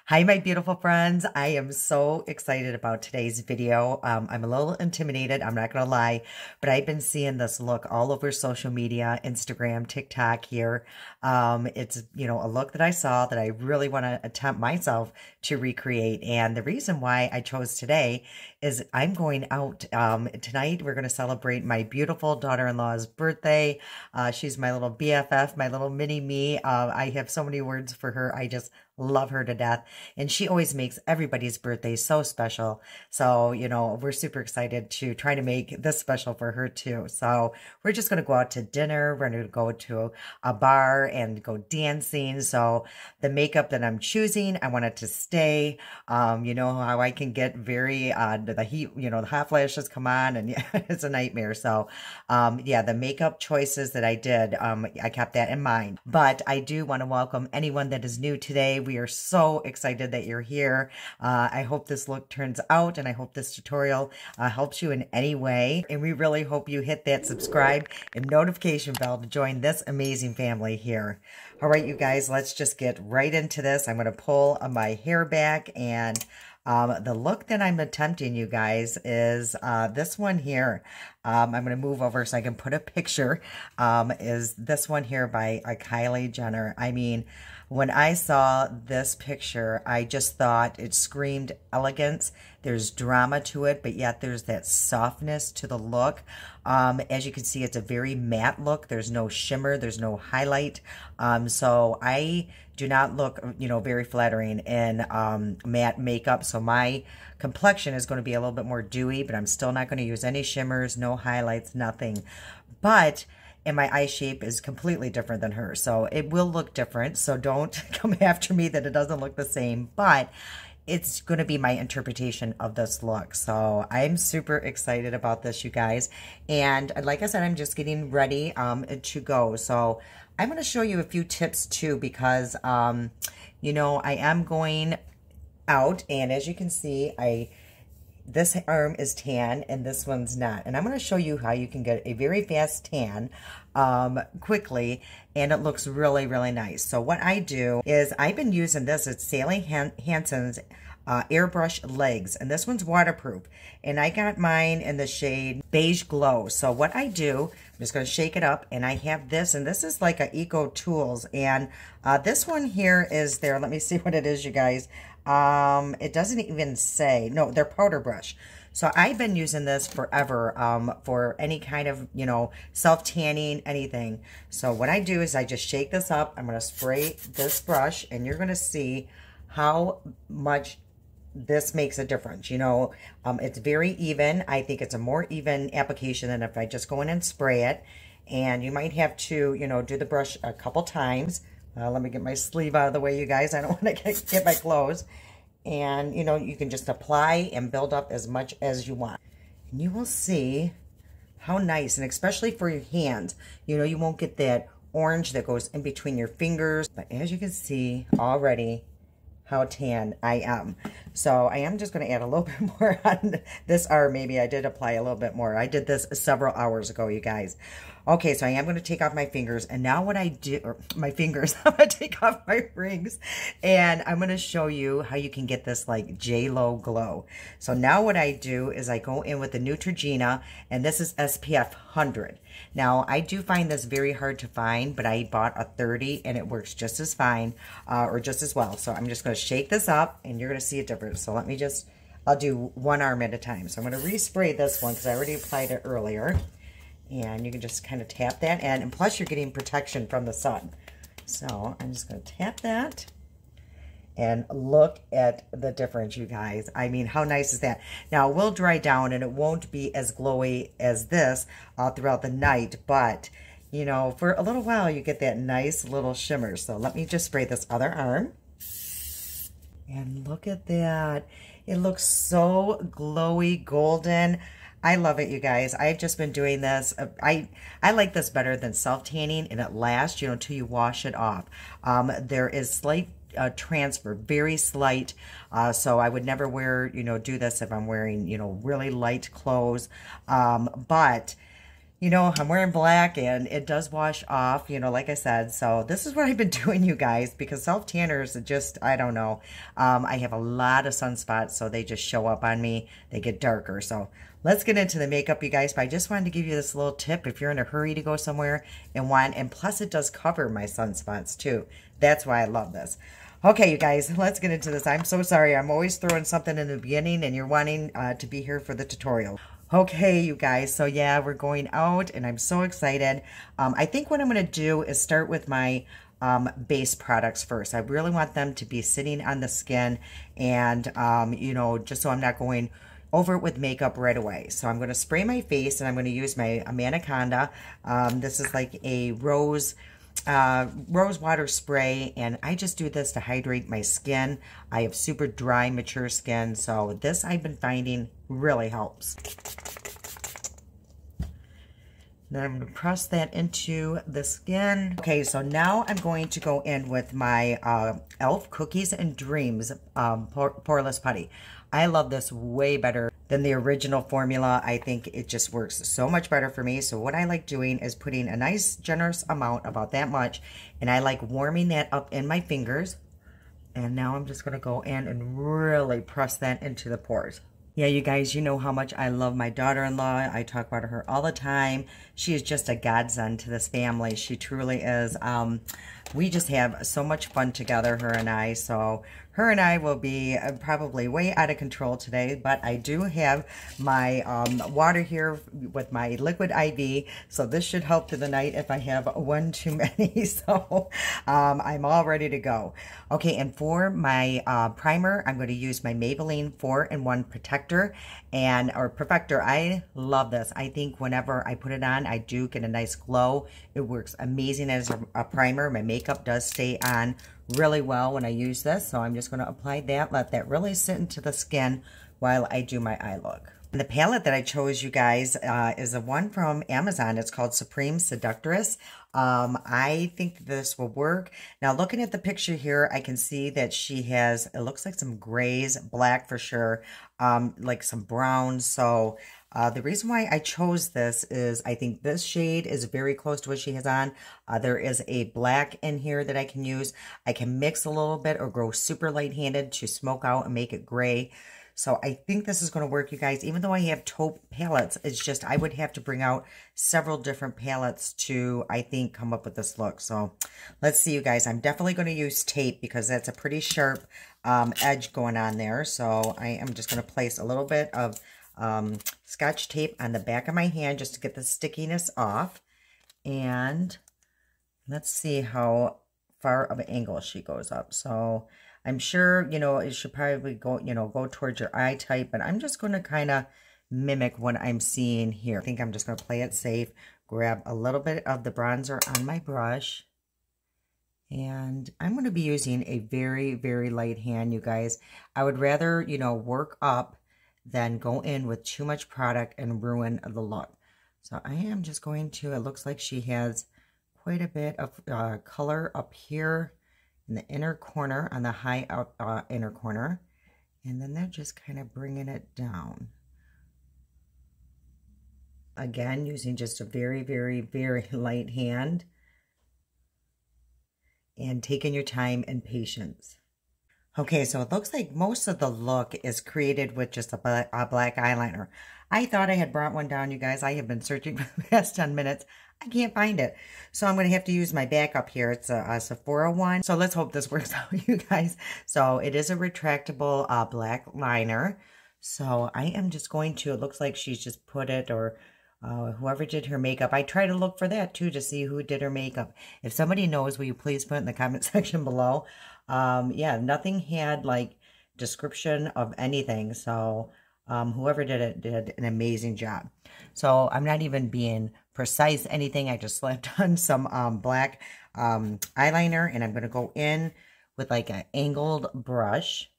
Hi, my beautiful friends. I am so excited about today's video. I'm a little intimidated, I'm not going to lie, but I've been seeing this look all over social media, Instagram, TikTok here. It's, a look that I saw that I really want to attempt myself to recreate. And the reason why I chose today is I'm going out tonight. We're going to celebrate my beautiful daughter-in-law's birthday. She's my little BFF, my little mini me. I have so many words for her. I just love her to death. And she always makes everybody's birthday so special. So, we're super excited to try to make this special for her too. So we're just going to go out to dinner. We're going to go to a bar and go dancing. So the makeup that I'm choosing, I want it to stay. You know how I can get very, the heat, the hot flashes come on and yeah, it's a nightmare. So, yeah, the makeup choices that I did, I kept that in mind. But I do want to welcome anyone that is new today. We are so excited that you're here. I hope this look turns out and I hope this tutorial helps you in any way. And we really hope you hit that subscribe and notification bell to join this amazing family here. All right, you guys, let's just get right into this. I'm going to pull my hair back and the look that I'm attempting, you guys, is this one here. I'm going to move over so I can put a picture. Is this one here by Kylie Jenner. I mean, when I saw this picture, I just thought it screamed elegance. There's drama to it, but yet there's that softness to the look. As you can see, it's a very matte look. There's no shimmer. There's no highlight. So I do not look, very flattering in matte makeup. So my complexion is going to be a little bit more dewy, but I'm still not going to use any shimmers, no highlights, nothing. But and my eye shape is completely different than hers. So it will look different. So don't come after me that it doesn't look the same. But it's going to be my interpretation of this look. So I'm super excited about this, you guys. And like I said, I'm just getting ready to go. So I'm going to show you a few tips too because, I am going out. And as you can see, this arm is tan and this one's not. And I'm going to show you how you can get a very fast tan quickly, and it looks really, really nice. So what I do is I've been using this. It's Sally Hansen's Airbrush Legs, and this one's waterproof. And I got mine in the shade Beige Glow. So what I do, I'm just going to shake it up, and I have this, and this is like a Eco Tools. And this one here is there. Let me see what it is, you guys. It doesn't even say. No, they're powder brush. So I've been using this forever for any kind of, self-tanning, anything. So what I do is I just shake this up. I'm going to spray this brush, and you're going to see how much this makes a difference. It's very even. I think it's a more even application than if I just go in and spray it. And you might have to, do the brush a couple times. Let me get my sleeve out of the way, you guys. I don't want to get my clothes. And, you can just apply and build up as much as you want. And you will see how nice, and especially for your hands. You won't get that orange that goes in between your fingers. But as you can see already, how tan I am. So I am just going to add a little bit more on this arm. Maybe I did apply a little bit more. I did this several hours ago, you guys. Okay, so I am going to take off my fingers. And now what I do, or my fingers, I'm going to take off my rings. And I'm going to show you how you can get this like J-Lo glow. So now what I do is I go in with the Neutrogena, and this is SPF 100. Now, I do find this very hard to find, but I bought a 30 and it works just as fine, or just as well. So I'm just going to shake this up and you're going to see a difference. So let me just, I'll do one arm at a time. So I'm going to respray this one because I already applied it earlier. And you can just kind of tap that in. And plus you're getting protection from the sun. So I'm just going to tap that. And look at the difference, you guys. I mean, how nice is that? Now, it will dry down and it won't be as glowy as this throughout the night. But, for a little while, you get that nice little shimmer. So let me just spray this other arm. And look at that. It looks so glowy, golden. I love it, you guys. I've just been doing this. I like this better than self-tanning, and it lasts, until you wash it off. There is slight transfer, very slight. So I would never wear, do this if I'm wearing, really light clothes. But You know, I'm wearing black and it does wash off, you know, like I said. So this is what I've been doing, you guys, because self-tanners are just, I don't know. I have a lot of sunspots, so they just show up on me. They get darker. So let's get into the makeup, you guys. But I just wanted to give you this little tip if you're in a hurry to go somewhere and plus it does cover my sunspots too. That's why I love this. Okay, you guys, let's get into this. I'm so sorry. I'm always throwing something in the beginning and you're wanting to be here for the tutorial. Okay, you guys, so yeah, we're going out and I'm so excited. I think what I'm going to do is start with my base products first. I really want them to be sitting on the skin and, you know, just so I'm not going over it with makeup right away. So I'm going to spray my face and I'm going to use my Maniconda. This is like a rose water spray, and I just do this to hydrate my skin. I have super dry, mature skin, so this I've been finding really helps. Then I'm going to press that into the skin. Okay, so now I'm going to go in with my e.l.f. Cookies and Dreams Poreless Putty. I love this way better than the original formula. I think it just works so much better for me. So what I like doing is putting a nice generous amount, about that much, and I like warming that up in my fingers. And now I'm just going to go in and really press that into the pores. Yeah, you guys, you know how much I love my daughter-in-law. I talk about her all the time. She is just a godsend to this family. She truly is. We just have so much fun together, her and I. So her and I will be probably way out of control today, but I do have my water here with my liquid IV, so this should help through the night if I have one too many. So I'm all ready to go. Okay, and for my primer, I'm going to use my Maybelline 4-in-1 Protector or Perfector. I love this. I think whenever I put it on, I do get a nice glow. It works amazing as a primer. My makeup does stay on really well when I use this, so I'm just going to apply that, let that really sit into the skin while I do my eye look. And the palette that I chose, you guys, is a one from Amazon. It's called Supreme Seductress. I think this will work. Now, looking at the picture here, I can see that she has, it looks like some grays, black for sure, like some browns. So the reason why I chose this is I think this shade is very close to what she has on. There is a black in here that I can use. I can mix a little bit or go super light-handed to smoke out and make it gray. So I think this is going to work, you guys. Even though I have taupe palettes, it's just I would have to bring out several different palettes to, I think, come up with this look. So let's see, you guys. I'm definitely going to use tape because that's a pretty sharp edge going on there. So I am just going to place a little bit of Scotch tape on the back of my hand just to get the stickiness off. And let's see how far of an angle she goes up. So I'm sure, you know, it should probably go, you know, go towards your eye type, but I'm just going to kind of mimic what I'm seeing here. I think I'm just going to play it safe, grab a little bit of the bronzer on my brush, and I'm going to be using a very, very light hand, you guys. I would rather, you know, work up than go in with too much product and ruin the look. So I am just going to, it looks like she has quite a bit of color up here in the inner corner, on the high inner corner, and then they're just kind of bringing it down. Again, using just a very, very, very light hand, and taking your time and patience. Okay, so it looks like most of the look is created with just a black eyeliner. I thought I had brought one down, you guys. I have been searching for the past 10 minutes. I can't find it. So I'm going to have to use my backup here. It's a Sephora one. So let's hope this works out, you guys. So it is a retractable black liner. So I am just going to, it looks like she's just put it, or whoever did her makeup. I try to look for that too to see who did her makeup. If somebody knows, will you please put it in the comment section below. Yeah, nothing had like description of anything. So whoever did it did an amazing job. So I'm not even being precise anything. I just slapped on some black eyeliner, and I'm going to go in with like an angled brush,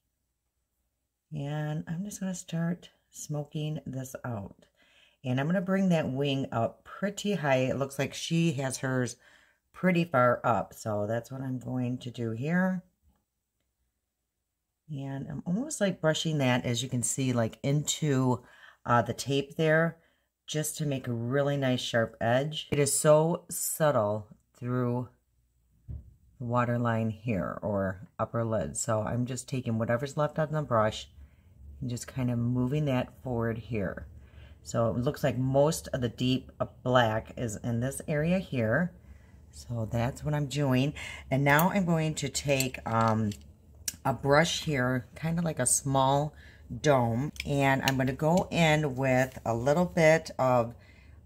and I'm just going to start smoking this out. And I'm going to bring that wing up pretty high. It looks like she has hers pretty far up, so that's what I'm going to do here. And I'm almost like brushing that, as you can see, like into the tape there. just to make a really nice sharp edge. It is so subtle through the waterline here or upper lid. So I'm just taking whatever's left on the brush and just kind of moving that forward here. So it looks like most of the deep black is in this area here. So that's what I'm doing. And now I'm going to take a brush here, kind of like a small dome, and I'm going to go in with a little bit of,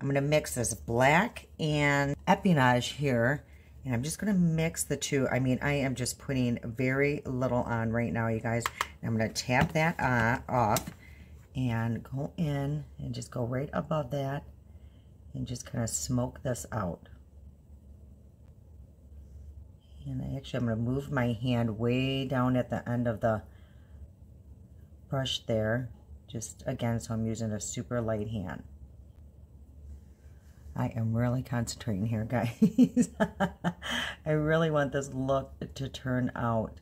I'm going to mix this black and Epinage here, and I'm just going to mix the two. I mean, I am just putting very little on right now, you guys. And I'm going to tap that off and go in and just go right above that and just kind of smoke this out. And I'm going to move my hand way down at the end of the brush there. Just again, so I'm using a super light hand. I am really concentrating here, guys. I really want this look to turn out.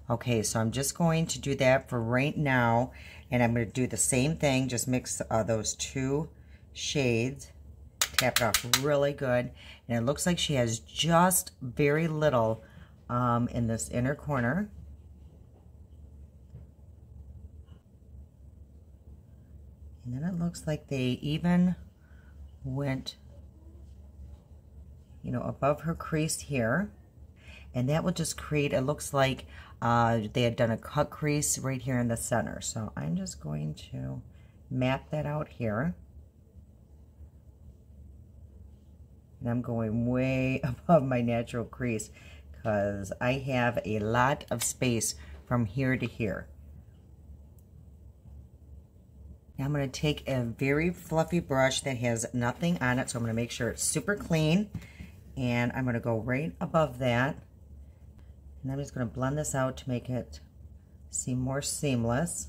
Okay, so I'm just going to do that for right now. And I'm going to do the same thing, just mix those two shades. Tap it off really good. And it looks like she has just very little in this inner corner. And then it looks like they even went, you know, above her crease here. And that will just create, it looks like they had done a cut crease right here in the center. So I'm just going to map that out here. And I'm going way above my natural crease because I have a lot of space from here to here. Now I'm going to take a very fluffy brush that has nothing on it, so I'm going to make sure it's super clean. And I'm going to go right above that. And I'm just going to blend this out to make it seem more seamless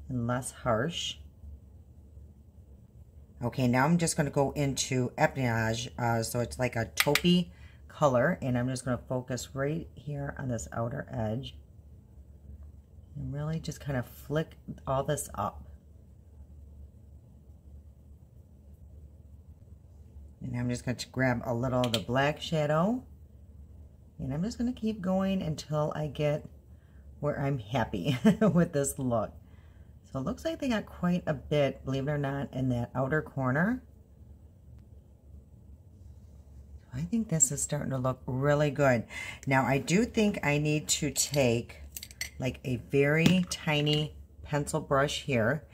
and less harsh. Okay, now I'm just going to go into Epinage, so it's like a taupey color, and I'm just going to focus right here on this outer edge and really just kind of flick all this up. And I'm just going to grab a little of the black shadow, and I'm just going to keep going until I get where I'm happy with this look. So it looks like they got quite a bit, believe it or not, in that outer corner. I think this is starting to look really good. Now I do think I need to take like a very tiny pencil brush here,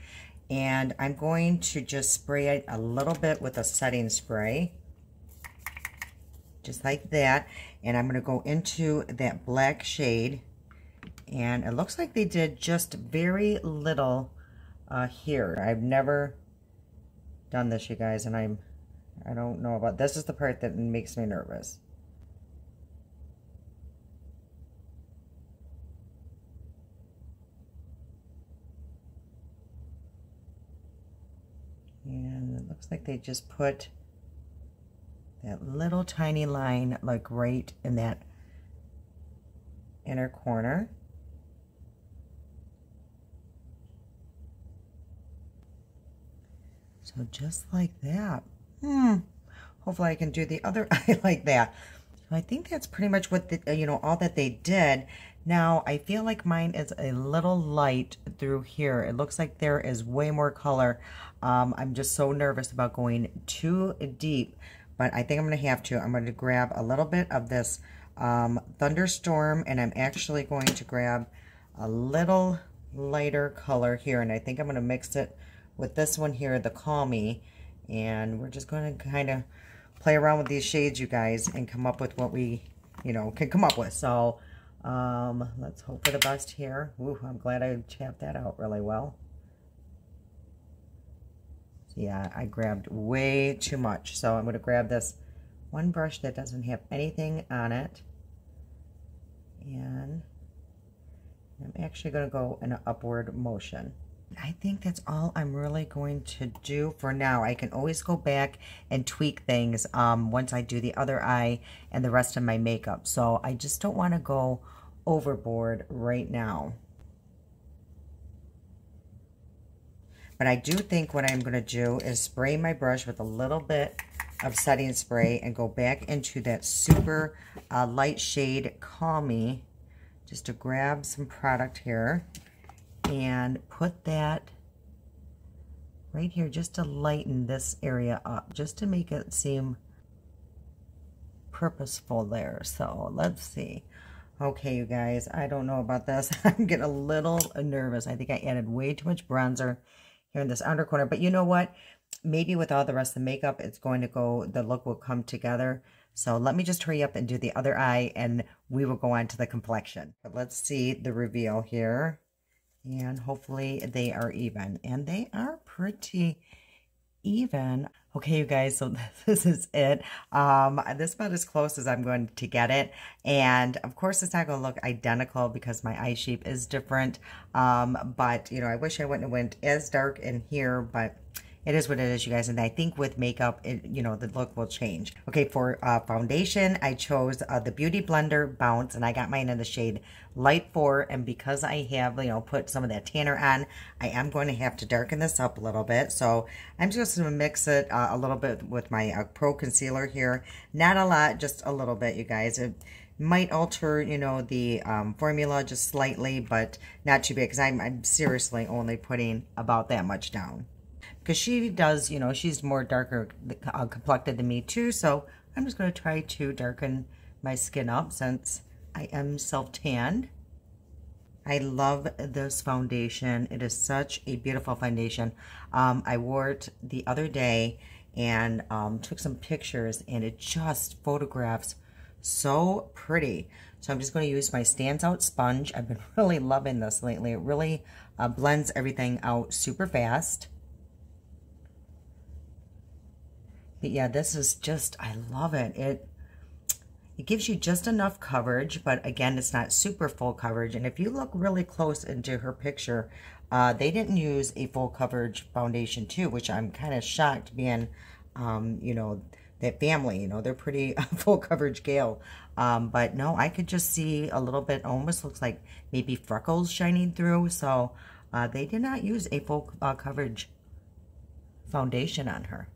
and I'm going to just spray it a little bit with a setting spray. Just like that. And I'm going to go into that black shade. And it looks like they did just very little here. I've never done this, you guys, and I don't know about this. Is the part that makes me nervous. And it looks like they just put that little tiny line like right in that inner corner. So just like that. Hopefully I can do the other eye like that. So I think that's pretty much what the, you know, all that they did. Now I feel like mine is a little light through here. It looks like there is way more color. I'm just so nervous about going too deep, but I think I'm going to have to. I'm going to grab a little bit of this Thunderstorm, and I'm actually going to grab a little lighter color here, and I think I'm going to mix it with this one here, the Call Me, and we're just going to kind of play around with these shades, you guys, and come up with what we, you know, can come up with. So let's hope for the best here. Ooh, I'm glad I tapped that out really well. Yeah, I grabbed way too much. So I'm going to grab this one brush that doesn't have anything on it. And I'm actually going to go in an upward motion. I think that's all I'm really going to do for now. I can always go back and tweak things once I do the other eye and the rest of my makeup. So I just don't want to go overboard right now. But I do think what I'm going to do is spray my brush with a little bit of setting spray and go back into that super light shade Call Me, just to grab some product here and put that right here just to lighten this area up, just to make it seem purposeful there. So let's see. Okay, you guys, I don't know about this. I'm getting a little nervous. I think I added way too much bronzer here in this under corner, but you know what? Maybe with all the rest of the makeup, it's going to go, the look will come together. So let me just hurry up and do the other eye, and we will go on to the complexion. But let's see the reveal here, and hopefully they are even, and they are pretty even. Okay, you guys, so this is it. This is about as close as I'm going to get it. And of course, it's not going to look identical because my eye shape is different. But, you know, I wish I wouldn't have went as dark in here, but it is what it is, you guys. And I think with makeup, you know, the look will change. Okay, for foundation, I chose the Beauty Blender Bounce, and I got mine in the shade Light 4. And because I have, you know, put some of that tanner on, I am going to have to darken this up a little bit. So I'm just going to mix it a little bit with my Pro Concealer here. Not a lot, just a little bit, you guys. It might alter, you know, the formula just slightly, but not too big, because I'm seriously only putting about that much down. Because she does, you know, she's more darker complected than me too, so I'm just going to try to darken my skin up since I am self-tanned. I love this foundation. It is such a beautiful foundation. I wore it the other day and took some pictures, and it just photographs so pretty. So I'm just going to use my Stands Out sponge. I've been really loving this lately. It really blends everything out super fast. But yeah, this is just, I love it. It gives you just enough coverage, but again, it's not super full coverage. And if you look really close into her picture, they didn't use a full coverage foundation too, which I'm kind of shocked being, you know, that family, you know, they're pretty full coverage gal. But no, I could just see a little bit, almost looks like maybe freckles shining through. So they did not use a full coverage foundation on her.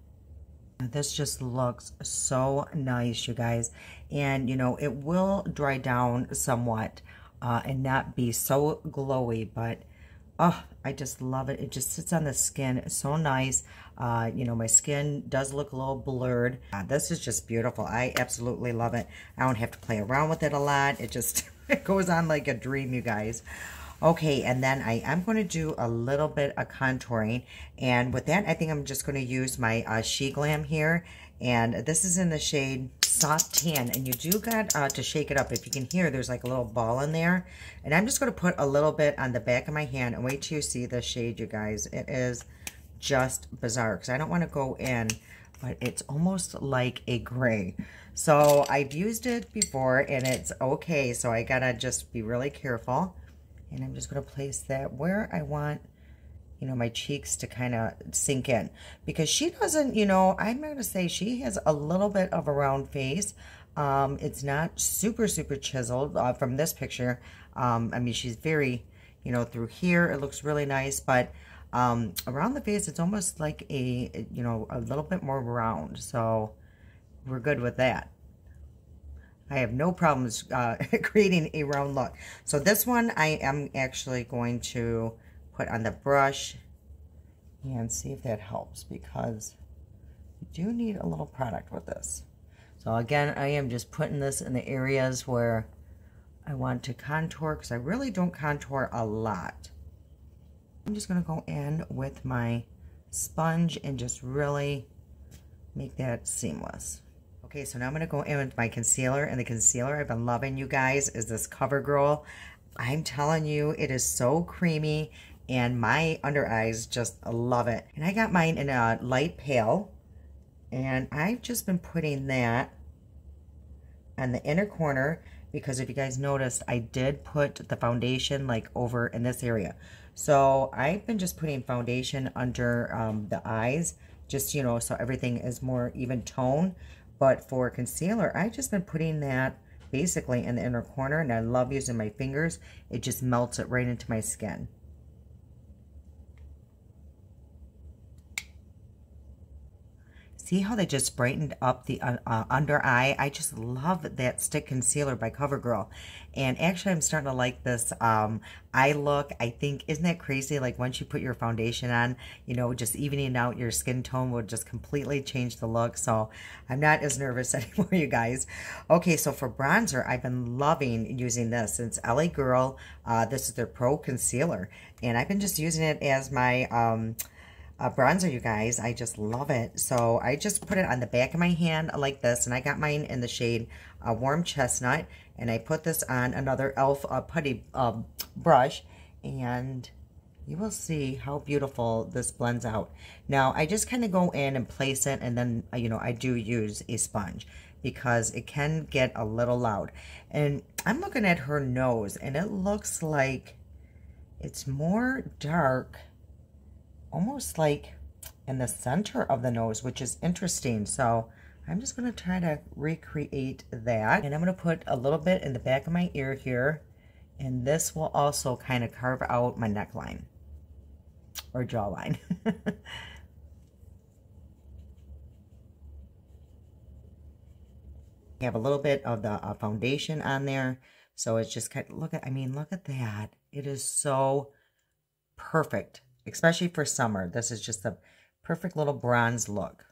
This just looks so nice, you guys. And, you know, it will dry down somewhat and not be so glowy, but, oh, I just love it. It just sits on the skin. It's so nice. You know, my skin does look a little blurred. This is just beautiful. I absolutely love it. I don't have to play around with it a lot. It just it goes on like a dream, you guys. Okay, and then I am going to do a little bit of contouring, and with that, I think I'm just going to use my She Glam here, and this is in the shade Soft Tan, and you do got to shake it up. If you can hear, there's like a little ball in there, and I'm just going to put a little bit on the back of my hand, and wait till you see the shade, you guys. It is just bizarre, because I don't want to go in, but it's almost like a gray. So I've used it before, and it's okay, so I gotta just be really careful. And I'm just going to place that where I want, you know, my cheeks to kind of sink in. Because she doesn't, you know, I'm going to say she has a little bit of a round face. It's not super, super chiseled from this picture. I mean, she's very, you know, through here, it looks really nice. But around the face, it's almost like a, you know, a little bit more round. So we're good with that. I have no problems creating a round look. So this one I am actually going to put on the brush and see if that helps, because you do need a little product with this. So again, I am just putting this in the areas where I want to contour, because I really don't contour a lot. I'm just going to go in with my sponge and just really make that seamless. Okay, so now I'm going to go in with my concealer, and the concealer I've been loving, you guys, is this CoverGirl. I'm telling you, it is so creamy, and my under eyes just love it. And I got mine in a light pale, and I've just been putting that on the inner corner, because if you guys noticed, I did put the foundation like over in this area. So I've been just putting foundation under the eyes, just, you know, so everything is more even tone. But for concealer, I've just been putting that basically in the inner corner, and I love using my fingers. It just melts it right into my skin. See how they just brightened up the under eye? I just love that stick concealer by CoverGirl. And actually, I'm starting to like this eye look. I think, isn't that crazy? Like once you put your foundation on, you know, just evening out your skin tone would just completely change the look. So I'm not as nervous anymore, you guys. Okay, so for bronzer, I've been loving using this. It's LA Girl. This is their Pro Concealer. And I've been just using it as my bronzer, you guys. I just love it. So I just put it on the back of my hand like this, and I got mine in the shade Warm Chestnut, and I put this on another e.l.f. putty brush, and you will see how beautiful this blends out. Now, I just kind of go in and place it, and then, you know, I do use a sponge because it can get a little loud. And I'm looking at her nose, and it looks like it's more dark, almost like in the center of the nose, which is interesting. So I'm just going to try to recreate that. And I'm going to put a little bit in the back of my ear here. And this will also kind of carve out my neckline or jawline. I have a little bit of the foundation on there. So it's just kind of, look at that. It is so perfect. Especially for summer. This is just a perfect little bronze look.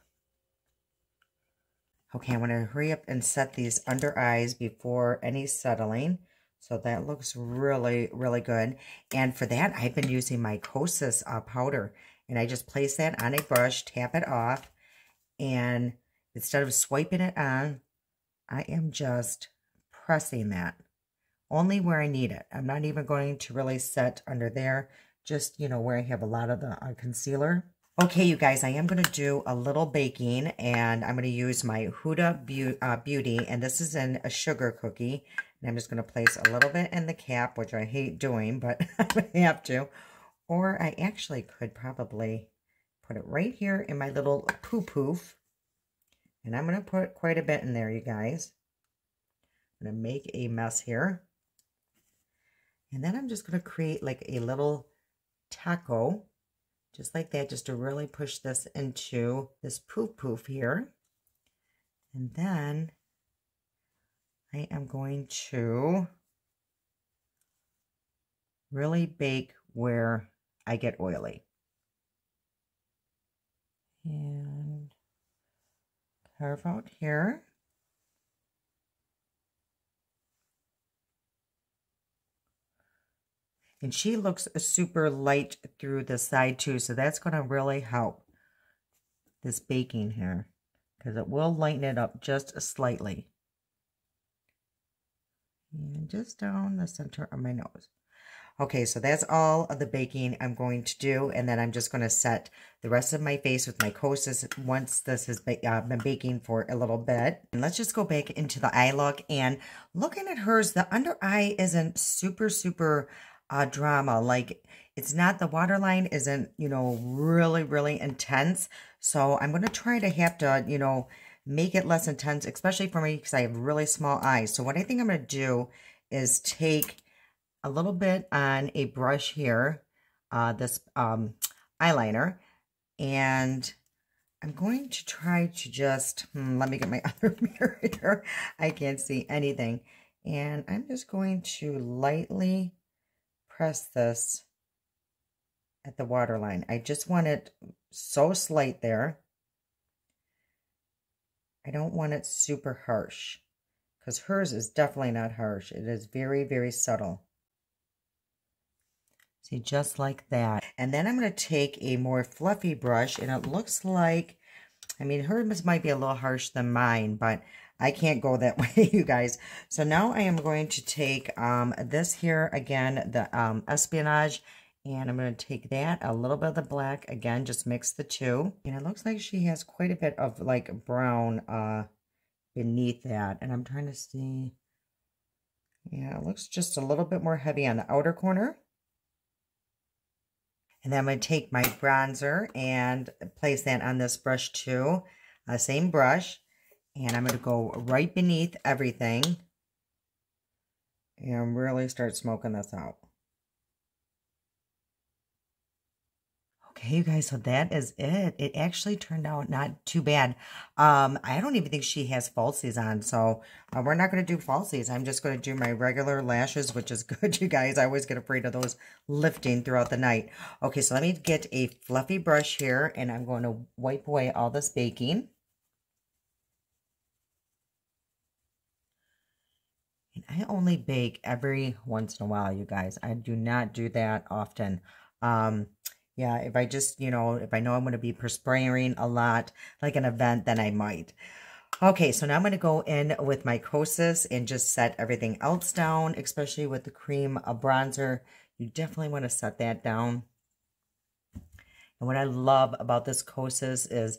Okay, I'm going to hurry up and set these under eyes before any settling. So that looks really, really good. And for that, I've been using my Kosas powder. And I just place that on a brush, tap it off. And instead of swiping it on, I am just pressing that. Only where I need it. I'm not even going to really set under there. Just, you know, where I have a lot of the concealer. Okay, you guys, I am going to do a little baking, and I'm going to use my Huda Beauty, and this is in a sugar cookie. And I'm just going to place a little bit in the cap, which I hate doing, but I have to. Or I actually could probably put it right here in my little poof. And I'm going to put quite a bit in there, you guys. I'm going to make a mess here. And then I'm just going to create like a little taco, just like that, just to really push this into this poof here. And then I am going to really bake where I get oily. And carve out here. And she looks super light through the side too, so that's going to really help this baking here, because it will lighten it up just slightly. And just down the center of my nose. Okay, so that's all of the baking I'm going to do, and then I'm just going to set the rest of my face with my Kosas once this has been baking for a little bit. And let's just go back into the eye look, and looking at hers, the under eye isn't super drama. Like, it's not, the waterline isn't, you know, really intense. So I'm going to try to have to, you know, make it less intense, especially for me because I have really small eyes. So what I think I'm going to do is take a little bit on a brush here, this eyeliner, and I'm going to try to just, let me get my other mirror here. I can't see anything. And I'm just going to lightly press this at the waterline. I just want it so slight there. I don't want it super harsh, because hers is definitely not harsh. It is very subtle. See, just like that. And then I'm going to take a more fluffy brush, and it looks like, I mean, hers might be a little harsh than mine, but I can't go that way, you guys. So now I am going to take this here, again, the Espionage, and I'm going to take that, a little bit of the black, again, just mix the two. And it looks like she has quite a bit of, like, brown beneath that. And I'm trying to see, yeah, it looks just a little bit more heavy on the outer corner. And then I'm going to take my bronzer and place that on this brush too, same brush. And I'm going to go right beneath everything and really start smoking this out. Okay, you guys, so that is it. It actually turned out not too bad. I don't even think she has falsies on, so we're not going to do falsies. I'm just going to do my regular lashes, which is good, you guys. I always get afraid of those lifting throughout the night. Okay, so let me get a fluffy brush here, and I'm going to wipe away all this baking. And I only bake every once in a while, you guys. I do not do that often. Yeah, if I just, if I know I'm going to be perspiring a lot, like an event, then I might. Okay, so now I'm going to go in with my Kosas and just set everything else down, especially with the cream bronzer. You definitely want to set that down. And what I love about this Kosas is,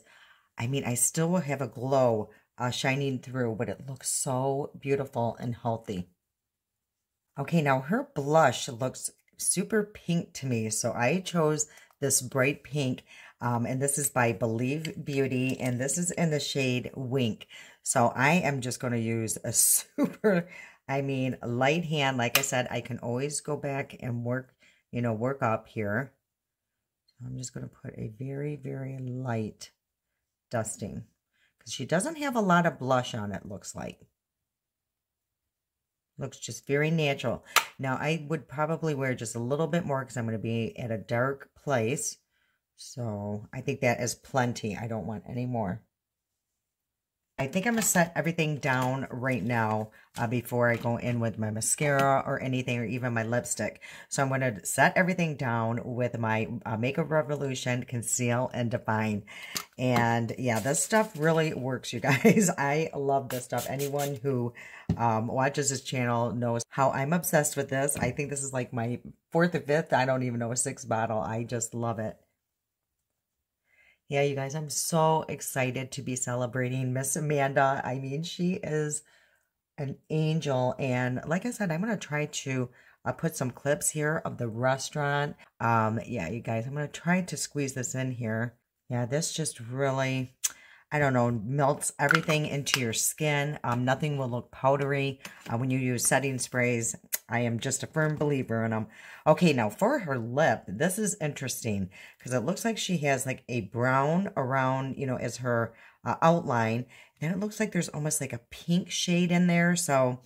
I still will have a glow shining through, but it looks so beautiful and healthy. Okay, now her blush looks super pink to me, so I chose this bright pink, and this is by Believe Beauty, and this is in the shade Wink. So I am just going to use a super, light hand. Like I said, I can always go back and work up here. So I'm just going to put a very, very light dusting, because she doesn't have a lot of blush on it, looks like. Looks just very natural. Now, I would probably wear just a little bit more because I'm going to be at a dark place. So, I think that is plenty. I don't want any more. I think I'm going to set everything down right now before I go in with my mascara or anything, or even my lipstick. So I'm going to set everything down with my Makeup Revolution Conceal and Define. And yeah, this stuff really works, you guys. I love this stuff. Anyone who watches this channel knows how I'm obsessed with this. I think this is like my 4th or 5th, I don't even know, 6th bottle. I just love it. Yeah, you guys, I'm so excited to be celebrating Miss Amanda. She is an angel. And like I said, I'm going to try to put some clips here of the restaurant. Yeah, you guys, I'm going to try to squeeze this in here. Yeah, this just really, I don't know, melts everything into your skin. Nothing will look powdery when you use setting sprays. I am just a firm believer in them. Okay, now for her lip, this is interesting because it looks like she has like a brown around, as her outline. Then it looks like there's almost like a pink shade in there. So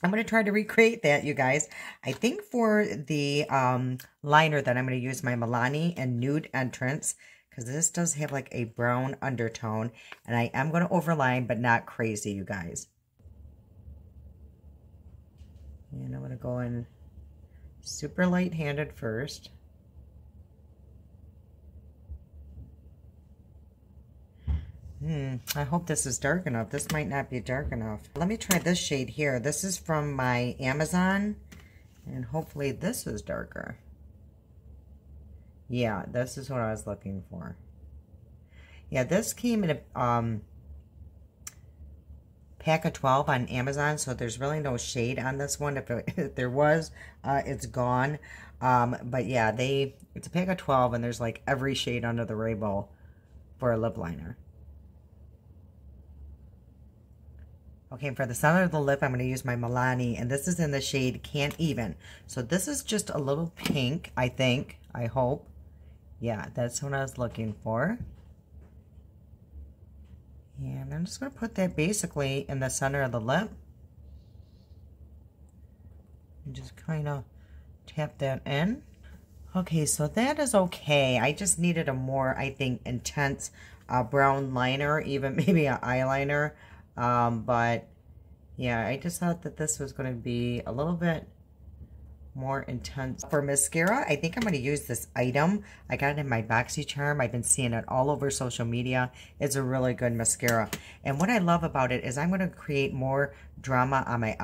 I'm going to try to recreate that, you guys. I think for the liner that I'm going to use my Milani and Nude Entrance, because this does have like a brown undertone. And I am going to overline, but not crazy, you guys. And I'm going to go in super light-handed first. I hope this is dark enough. This might not be dark enough. Let me try this shade here. This is from my Amazon. And hopefully this is darker. Yeah, this is what I was looking for. Yeah, this came in a pack of 12 on Amazon, so there's really no shade on this one. If there was, it's gone. But yeah, it's a pack of 12, and there's like every shade under the rainbow for a lip liner. Okay, for the center of the lip, I'm going to use my Milani, and this is in the shade Can't Even. So this is just a little pink, I think, I hope. Yeah, that's what I was looking for. And I'm just going to put that basically in the center of the lip. And just kind of tap that in. Okay, so that is okay. I just needed a more, I think, intense brown liner, even maybe an eyeliner. But yeah, I just thought that this was going to be a little bit more intense. For mascara, I think I'm going to use this item. I got it in my BoxyCharm. I've been seeing it all over social media. It's a really good mascara. And what I love about it is I'm going to create more drama on my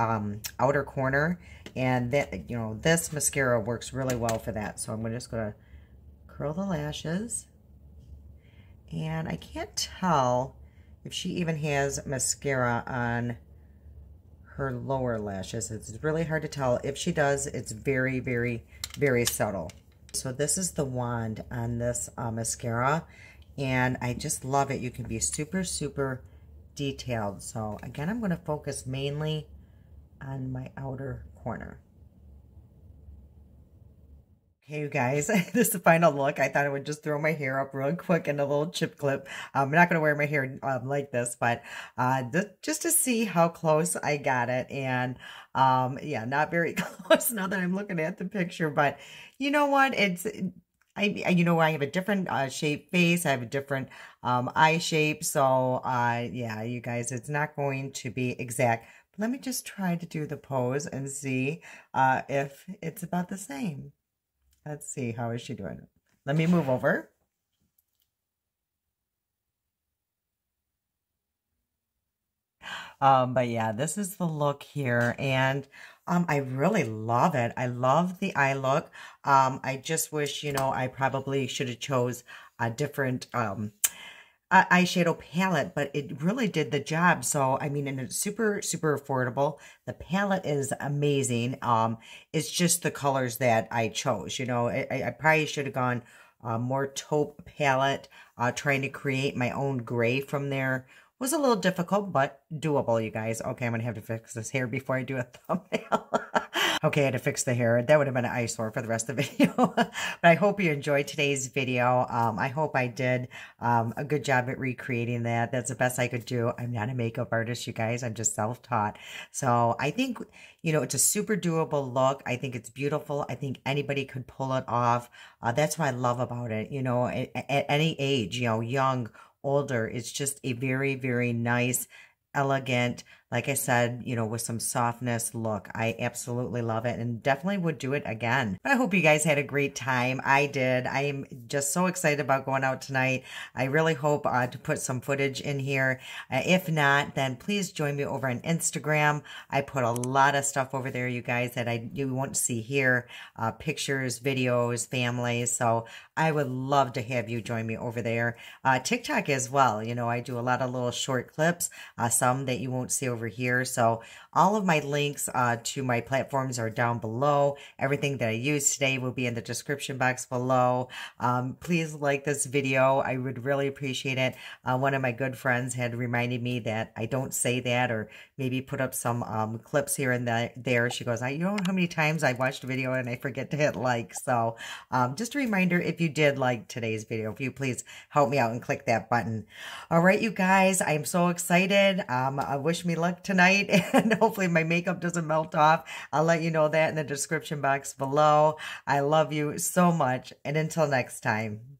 outer corner. And that, this mascara works really well for that. So I'm just going to curl the lashes. And I can't tell if she even has mascara on her lower lashes. It's really hard to tell. If she does, it's very, very, very subtle. So this is the wand on this mascara, and I just love it. You can be super, super detailed. So again, I'm going to focus mainly on my outer corner. Hey, you guys, this is the final look. I thought I would just throw my hair up real quick in a little chip clip. I'm not going to wear my hair like this, but just to see how close I got it. And yeah, not very close now that I'm looking at the picture, but you know what? You know, I have a different shaped face. I have a different eye shape. So yeah, you guys, it's not going to be exact. Let me just try to do the pose and see if it's about the same. Let's see, how is she doing? Let me move over. But yeah, this is the look here, and I really love it. I love the eye look. I just wish, you know, I probably should have chose a different eyeshadow palette, but it really did the job. So, I mean, and it's super, super affordable. The palette is amazing. It's just the colors that I chose. You know, I probably should have gone more taupe palette, trying to create my own gray from there. Was a little difficult, but doable, you guys. Okay, I'm going to have to fix this hair before I do a thumbnail. Okay, I had to fix the hair. That would have been an eyesore for the rest of the video. But I hope you enjoyed today's video. I hope I did a good job at recreating that. That's the best I could do. I'm not a makeup artist, you guys. I'm just self-taught. So I think, you know, it's a super doable look. I think it's beautiful. I think anybody could pull it off. That's what I love about it. You know, at any age, you know, young, older, it's just a very, very nice, elegant, like I said, you know, with some softness look. I absolutely love it and definitely would do it again. But I hope you guys had a great time. I did. I am just so excited about going out tonight. I really hope to put some footage in here. If not, then please join me over on Instagram. I put a lot of stuff over there, you guys, that you won't see here. Pictures, videos, families. So I would love to have you join me over there. TikTok as well. You know, I do a lot of little short clips, some that you won't see over here. So all of my links to my platforms are down below. Everything that I used today will be in the description box below. Please like this video. I would really appreciate it. One of my good friends had reminded me that I don't say that, or maybe put up some clips here and there. She goes, you know how many times I watched a video and I forget to hit like. So just a reminder, if you did like today's video, if you please help me out and click that button. All right, you guys, I am so excited. Wish me luck tonight, and hopefully my makeup doesn't melt off. I'll let you know that in the description box below. I love you so much, and until next time.